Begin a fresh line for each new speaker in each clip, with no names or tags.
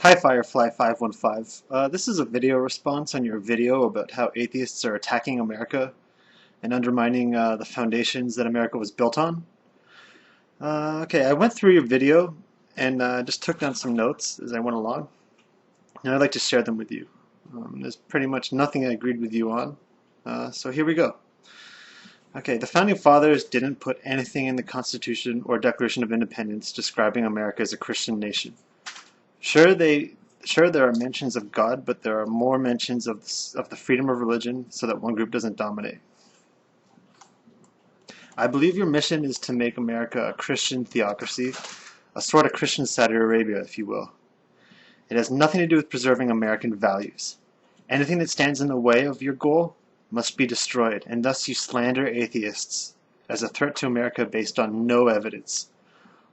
Hi Firefly515. This is a video response on your video about how atheists are attacking America and undermining the foundations that America was built on. Okay, I went through your video and just took down some notes as I went along, and I'd like to share them with you. There's pretty much nothing I agreed with you on, so here we go. Okay, the Founding Fathers didn't put anything in the Constitution or Declaration of Independence describing America as a Christian nation. Sure, there are mentions of God, but there are more mentions of the freedom of religion so that one group doesn't dominate. I believe your mission is to make America a Christian theocracy, a sort of Christian Saudi Arabia, if you will. It has nothing to do with preserving American values. Anything that stands in the way of your goal must be destroyed, and thus you slander atheists as a threat to America based on no evidence.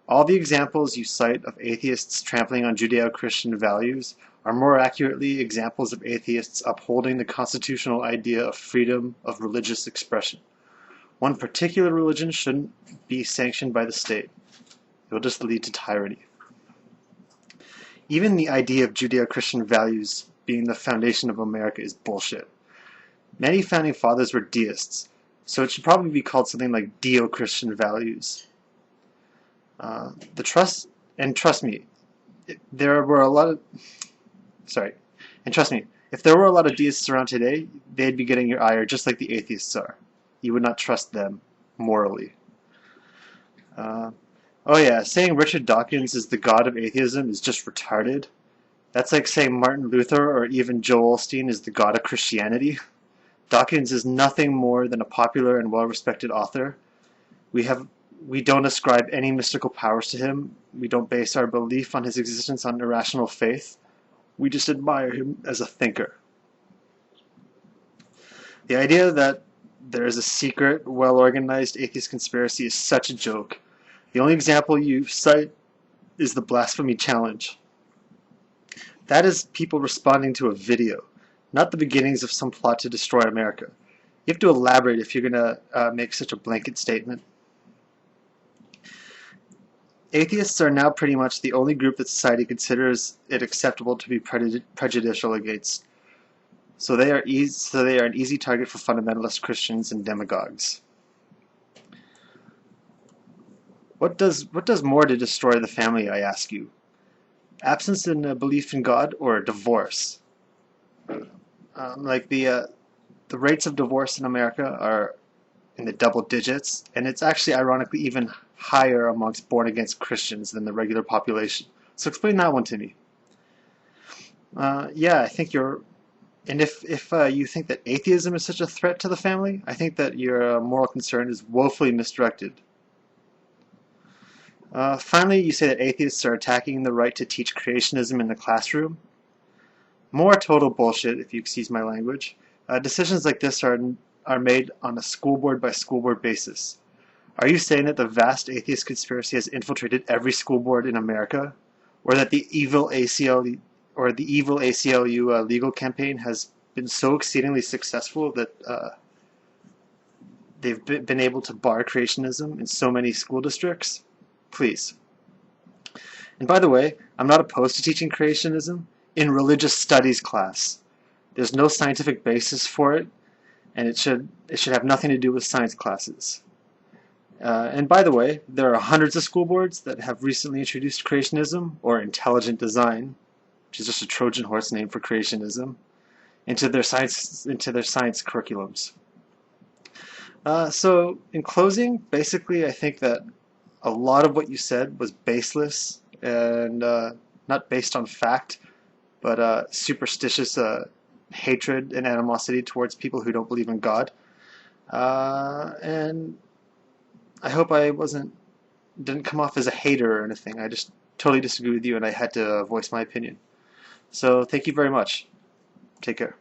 All the examples you cite of atheists trampling on Judeo-Christian values are more accurately examples of atheists upholding the constitutional idea of freedom of religious expression. One particular religion shouldn't be sanctioned by the state. It will just lead to tyranny. Even the idea of Judeo-Christian values being the foundation of America is bullshit. Many founding fathers were deists, so it should probably be called something like Deo-Christian values. Trust me, if there were a lot of deists around today, they'd be getting your ire just like the atheists are. You would not trust them morally. Oh yeah, saying Richard Dawkins is the god of atheism is just retarded. That's like saying Martin Luther or even Joel Osteen is the god of Christianity. Dawkins is nothing more than a popular and well-respected author. We don't ascribe any mystical powers to him. We don't base our belief on his existence on irrational faith. We just admire him as a thinker. The idea that there is a secret, well-organized atheist conspiracy is such a joke. The only example you cite is the blasphemy challenge. That is people responding to a video, not the beginnings of some plot to destroy America. You have to elaborate if you're going to make such a blanket statement. Atheists are now pretty much the only group that society considers it acceptable to be prejudicial against. So they are an easy target for fundamentalist Christians and demagogues. What does more to destroy the family, I ask you? Absence in a belief in God or a divorce? The rates of divorce in America are in the double digits, and it's actually ironically even higher amongst born-against Christians than the regular population. So explain that one to me. Yeah, I think you're... And if you think that atheism is such a threat to the family, I think that your moral concern is woefully misdirected. Finally, you say that atheists are attacking the right to teach creationism in the classroom. More total bullshit, if you excuse my language. Decisions like this are made on a school board by school board basis. Are you saying that the vast atheist conspiracy has infiltrated every school board in America, or that the evil ACLU legal campaign has been so exceedingly successful that they've been able to bar creationism in so many school districts? Please. And by the way, I'm not opposed to teaching creationism in religious studies class. There's no scientific basis for it, and it should have nothing to do with science classes. And by the way, there are hundreds of school boards that have recently introduced creationism, or intelligent design, which is just a Trojan horse name for creationism, into their science curriculums. So in closing, basically I think that a lot of what you said was baseless and not based on fact, but superstitious hatred and animosity towards people who don't believe in God. And I hope I didn't come off as a hater or anything. I just totally disagree with you, and I had to voice my opinion. So thank you very much. Take care.